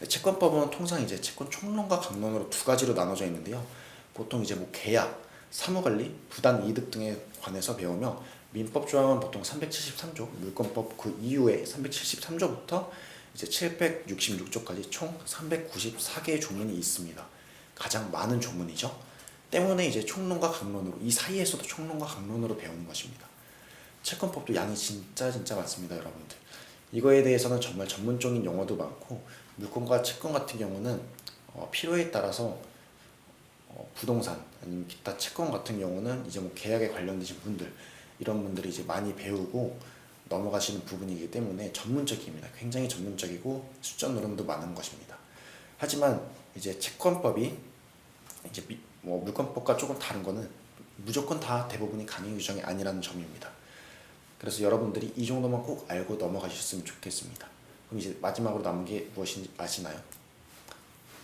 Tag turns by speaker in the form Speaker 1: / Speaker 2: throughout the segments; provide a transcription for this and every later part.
Speaker 1: 채권법은 통상 이제 채권 총론과 강론으로 두 가지로 나눠져 있는데요. 보통 이제 뭐 계약, 사무관리, 부당이득 등에 관해서 배우며 민법 조항은 보통 373조, 물권법 그 이후에 373조부터 이제 766조까지 총 394개의 조문이 있습니다. 가장 많은 조문이죠. 때문에 이제 총론과 강론으로 이 사이에서도 총론과 강론으로 배우는 것입니다. 채권법도 양이 진짜 많습니다, 여러분들. 이거에 대해서는 정말 전문적인 용어도 많고 물권과 채권 같은 경우는 필요에 따라서 부동산 아니면 기타 채권 같은 경우는 이제 뭐 계약에 관련되신 분들 이런 분들이 이제 많이 배우고 넘어가시는 부분이기 때문에 전문적입니다. 굉장히 전문적이고 숫자 노름도 많은 것입니다. 하지만 이제 채권법이 이제 뭐 물권법과 조금 다른 거는 무조건 다 대부분이 강행 규정이 아니라는 점입니다. 그래서 여러분들이 이 정도만 꼭 알고 넘어가셨으면 좋겠습니다. 그럼 이제 마지막으로 남은 게 무엇인지 아시나요?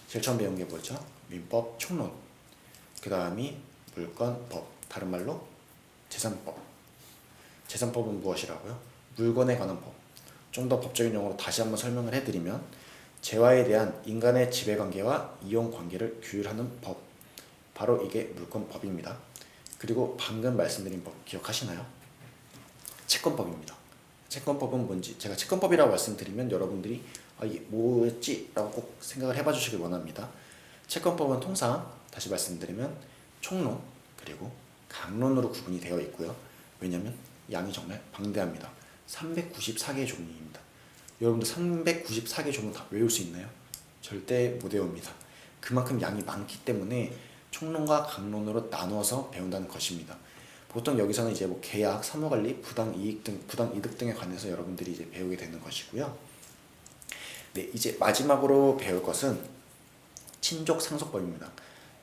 Speaker 1: 제일 처음 배운 게 뭐죠? 민법 총론. 그 다음이 물권법. 다른 말로 재산법. 재산법은 무엇이라고요? 물건에 관한 법. 좀 더 법적인 용어로 다시 한번 설명을 해드리면 재화에 대한 인간의 지배관계와 이용관계를 규율하는 법. 바로 이게 물권법입니다. 그리고 방금 말씀드린 법 기억하시나요? 채권법입니다. 채권법은 뭔지 제가 채권법이라고 말씀드리면 여러분들이 이게 뭐였지? 라고 꼭 생각을 해봐 주시길 원합니다. 채권법은 통상 다시 말씀드리면 총론 그리고 강론으로 구분이 되어 있고요. 왜냐하면 양이 정말 방대합니다. 394개의 조문입니다. 여러분들 394개 조문 다 외울 수 있나요? 절대 못 외웁니다. 그만큼 양이 많기 때문에 총론과 강론으로 나누어서 배운다는 것입니다. 보통 여기서는 이제 뭐 계약, 사무관리, 부당이득 등에 관해서 여러분들이 이제 배우게 되는 것이고요. 네, 이제 마지막으로 배울 것은 친족상속법입니다.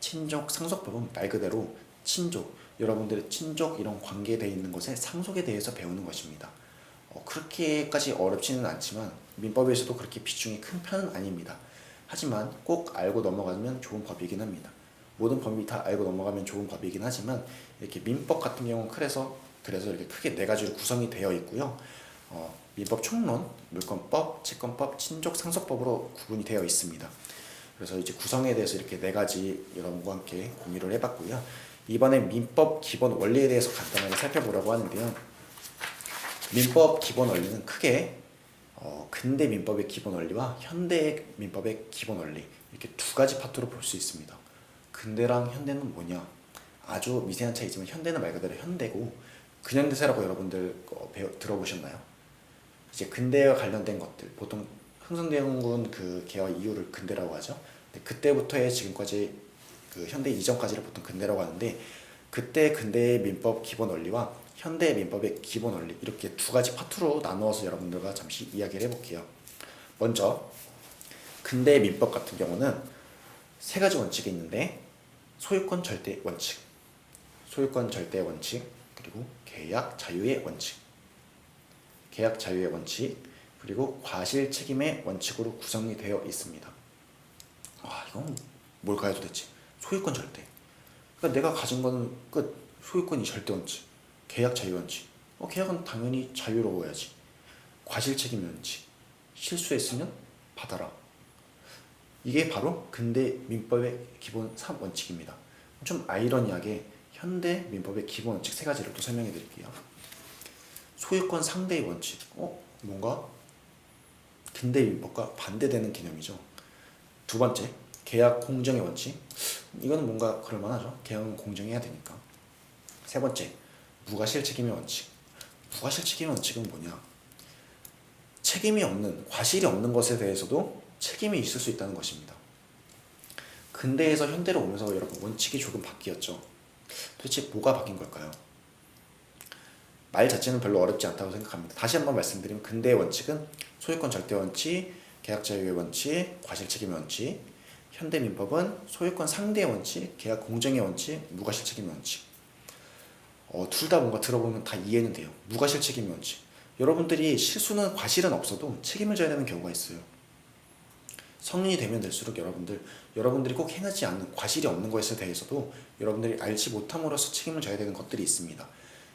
Speaker 1: 친족상속법은 말 그대로 친족, 여러분들의 친족 이런 관계되어 있는 것의 상속에 대해서 배우는 것입니다. 그렇게까지 어렵지는 않지만 민법에서도 그렇게 비중이 큰 편은 아닙니다. 하지만 꼭 알고 넘어가면 좋은 법이긴 합니다. 모든 법이 다 알고 넘어가면 좋은 법이긴 하지만 이렇게 민법 같은 경우는 그래서 이렇게 크게 네 가지로 구성이 되어 있고요. 민법 총론, 물권법, 채권법, 친족상속법으로 구분이 되어 있습니다. 그래서 이제 구성에 대해서 이렇게 네 가지 여러분과 함께 공유를 해봤고요. 이번에 민법 기본 원리에 대해서 간단하게 살펴보려고 하는데요. 민법 기본 원리는 크게 근대 민법의 기본 원리와 현대 민법의 기본 원리 이렇게 두 가지 파트로 볼 수 있습니다. 근대랑 현대는 뭐냐? 아주 미세한 차이지만 현대는 말 그대로 현대고 근현대사라고 여러분들 들어보셨나요? 이제 근대와 관련된 것들 보통 흥선대원군 그 개화 이후를 근대라고 하죠. 근데 그때부터의 지금까지 그 현대 이전까지를 보통 근대라고 하는데 그때 근대의 민법 기본 원리와 현대 민법의 기본 원리 이렇게 두 가지 파트로 나누어서 여러분들과 잠시 이야기를 해볼게요. 먼저 근대 민법 같은 경우는 세 가지 원칙이 있는데 소유권 절대 원칙, 소유권 절대 원칙, 그리고 계약 자유의 원칙, 계약 자유의 원칙, 그리고 과실 책임의 원칙으로 구성이 되어 있습니다. 이건 뭘까요 도대체? 소유권 절대. 그러니까 내가 가진 거는 끝. 소유권이 절대 원칙. 계약 자유 원칙. 계약은 당연히 자유로워야지. 과실 책임 원칙. 실수했으면 받아라. 이게 바로 근대 민법의 기본 3원칙입니다. 좀 아이러니하게 현대 민법의 기본 원칙 세 가지를 또 설명해 드릴게요. 소유권 상대의 원칙. 뭔가 근대 민법과 반대되는 개념이죠. 두 번째, 계약 공정의 원칙. 이거는 뭔가 그럴만하죠. 계약은 공정해야 되니까. 세 번째, 무과실 책임의 원칙. 무과실 책임의 원칙은 뭐냐? 책임이 없는, 과실이 없는 것에 대해서도 책임이 있을 수 있다는 것입니다. 근대에서 현대로 오면서 여러분 원칙이 조금 바뀌었죠. 도대체 뭐가 바뀐 걸까요? 말 자체는 별로 어렵지 않다고 생각합니다. 다시 한번 말씀드리면 근대의 원칙은 소유권 절대 원칙, 계약 자유의 원칙, 과실 책임의 원칙. 현대 민법은 소유권 상대의 원칙, 계약 공정의 원칙, 무과실 책임의 원칙. 둘 다 뭔가 들어보면 다 이해는 돼요. 무과실 책임의 원칙. 여러분들이 실수는 과실은 없어도 책임을 져야 되는 경우가 있어요. 성인이 되면 될수록 여러분들이 꼭 행하지 않는 과실이 없는 것에 대해서도 여러분들이 알지 못함으로써 책임을 져야 되는 것들이 있습니다.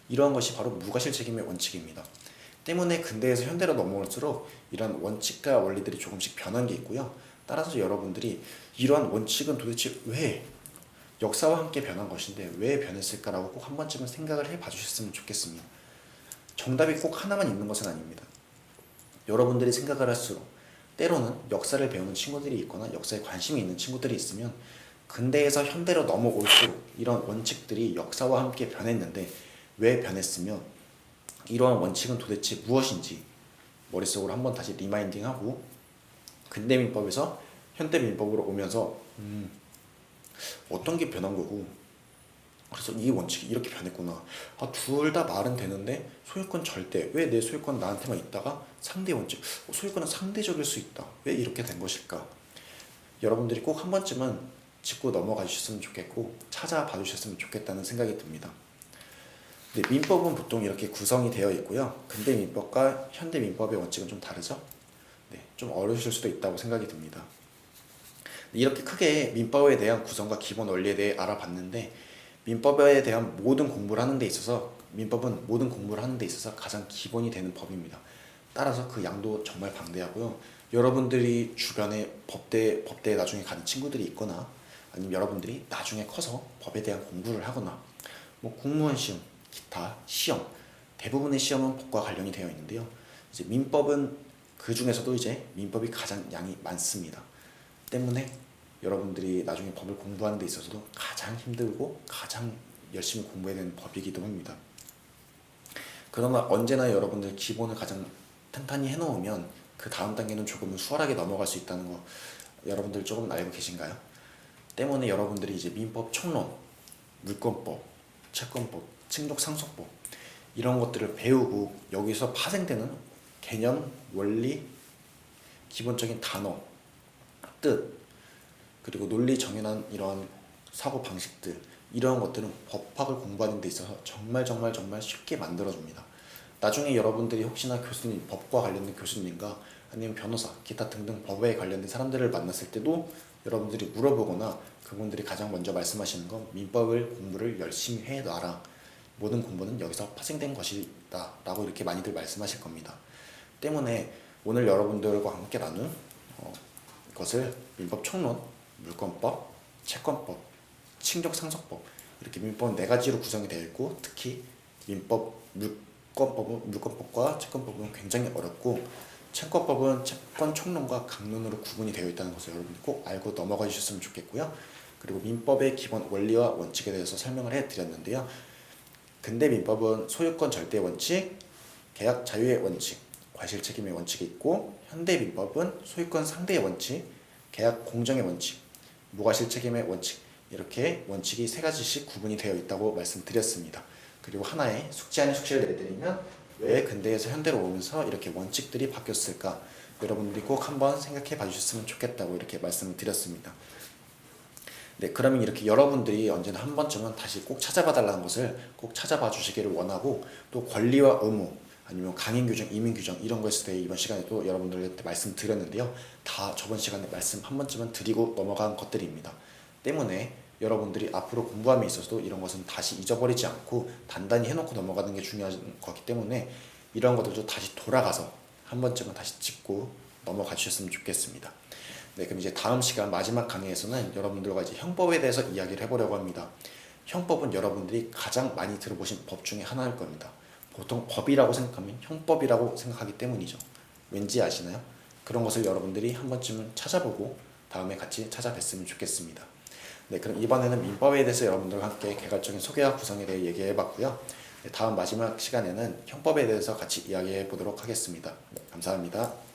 Speaker 1: 이러한 것이 바로 무과실 책임의 원칙입니다. 때문에 근대에서 현대로 넘어올수록 이런 원칙과 원리들이 조금씩 변한 게 있고요. 따라서 여러분들이 이러한 원칙은 도대체 왜 역사와 함께 변한 것인데 왜 변했을까라고 꼭 한 번쯤은 생각을 해봐 주셨으면 좋겠습니다. 정답이 꼭 하나만 있는 것은 아닙니다. 여러분들이 생각을 할수록 때로는 역사를 배우는 친구들이 있거나 역사에 관심이 있는 친구들이 있으면 근대에서 현대로 넘어올수록 이런 원칙들이 역사와 함께 변했는데 왜 변했으며 이러한 원칙은 도대체 무엇인지 머릿속으로 한번 다시 리마인딩하고 근대 민법에서 현대 민법으로 오면서 어떤 게 변한 거고 그래서 이 원칙이 이렇게 변했구나. 둘 다 말은 되는데 소유권 절대 왜 내 소유권 나한테만 있다가 상대 원칙 소유권은 상대적일 수 있다. 왜 이렇게 된 것일까? 여러분들이 꼭 한 번쯤은 짚고 넘어가 주셨으면 좋겠고 찾아봐 주셨으면 좋겠다는 생각이 듭니다. 네, 민법은 보통 이렇게 구성이 되어 있고요. 근대 민법과 현대 민법의 원칙은 좀 다르죠? 네, 좀 어려우실 수도 있다고 생각이 듭니다. 이렇게 크게 민법에 대한 구성과 기본 원리에 대해 알아봤는데 민법에 대한 모든 공부를 하는 데 있어서 민법은 모든 공부를 하는 데 있어서 가장 기본이 되는 법입니다. 따라서 그 양도 정말 방대하고요. 여러분들이 주변에 법대에 나중에 가는 친구들이 있거나 아니면 여러분들이 나중에 커서 법에 대한 공부를 하거나 뭐 공무원 시험, 기타 시험 대부분의 시험은 법과 관련이 되어 있는데요. 이제 민법은 그 중에서도 이제 민법이 가장 양이 많습니다. 때문에 여러분들이 나중에 법을 공부하는 데 있어서도 가장 힘들고 가장 열심히 공부해야 되는 법이기도 합니다. 그러나 언제나 여러분들 기본을 가장 탄탄히 해놓으면 그 다음 단계는 조금은 수월하게 넘어갈 수 있다는 거 여러분들 조금 알고 계신가요? 때문에 여러분들이 이제 민법 총론, 물권법, 채권법, 칭족상속법 이런 것들을 배우고 여기서 파생되는 개념, 원리, 기본적인 단어, 뜻 그리고 논리 정연한 이러한 사고 방식들 이러한 것들은 법학을 공부하는 데 있어서 정말 쉽게 만들어줍니다. 나중에 여러분들이 혹시나 교수님, 법과 관련된 교수님과 아니면 변호사, 기타 등등 법에 관련된 사람들을 만났을 때도 여러분들이 물어보거나 그분들이 가장 먼저 말씀하시는 건 민법을 공부를 열심히 해놔라. 모든 공부는 여기서 파생된 것이다 라고 이렇게 많이들 말씀하실 겁니다. 때문에 오늘 여러분들과 함께 나눈 것을 민법 총론, 물권법, 채권법, 칭족상속법 이렇게 민법은 4가지로 구성이 되어 있고 특히 물권법과 채권법은 굉장히 어렵고 채권법은 채권 총론과 강론으로 구분이 되어 있다는 것을 여러분들 꼭 알고 넘어가 주셨으면 좋겠고요. 그리고 민법의 기본 원리와 원칙에 대해서 설명을 해드렸는데요. 근대 민법은 소유권 절대 원칙, 계약 자유의 원칙, 과실 책임의 원칙이 있고 현대 민법은 소유권 상대의 원칙, 계약 공정의 원칙, 무과실 책임의 원칙 이렇게 원칙이 3가지씩 구분이 되어 있다고 말씀드렸습니다. 그리고 하나의 숙지 아닌 숙지를 내드리면 왜 근대에서 현대로 오면서 이렇게 원칙들이 바뀌었을까 여러분들이 꼭 한번 생각해 봐 주셨으면 좋겠다고 이렇게 말씀을 드렸습니다. 네, 그러면 이렇게 여러분들이 언제나 한 번쯤은 다시 꼭 찾아봐 달라는 것을 꼭 찾아봐 주시기를 원하고 또 권리와 의무 아니면 강행 규정, 이민 규정 이런 것에 대해 이번 시간에도 여러분들한테 말씀드렸는데요. 다 저번 시간에 말씀 한 번쯤은 드리고 넘어간 것들입니다. 때문에 여러분들이 앞으로 공부함에 있어서도 이런 것은 다시 잊어버리지 않고 단단히 해놓고 넘어가는 게 중요한 거기 때문에 이런 것들도 다시 돌아가서 한 번쯤은 다시 짚고 넘어가 주셨으면 좋겠습니다. 네, 그럼 이제 다음 시간 마지막 강의에서는 여러분들과 이제 형법에 대해서 이야기를 해보려고 합니다. 형법은 여러분들이 가장 많이 들어보신 법 중에 하나일 겁니다. 보통 법이라고 생각하면 형법이라고 생각하기 때문이죠. 왠지 아시나요? 그런 것을 여러분들이 한 번쯤은 찾아보고 다음에 같이 찾아뵀으면 좋겠습니다. 네, 그럼 이번에는 민법에 대해서 여러분들과 함께 개괄적인 소개와 구성에 대해 얘기해봤고요. 네, 다음 마지막 시간에는 형법에 대해서 같이 이야기해 보도록 하겠습니다. 네, 감사합니다.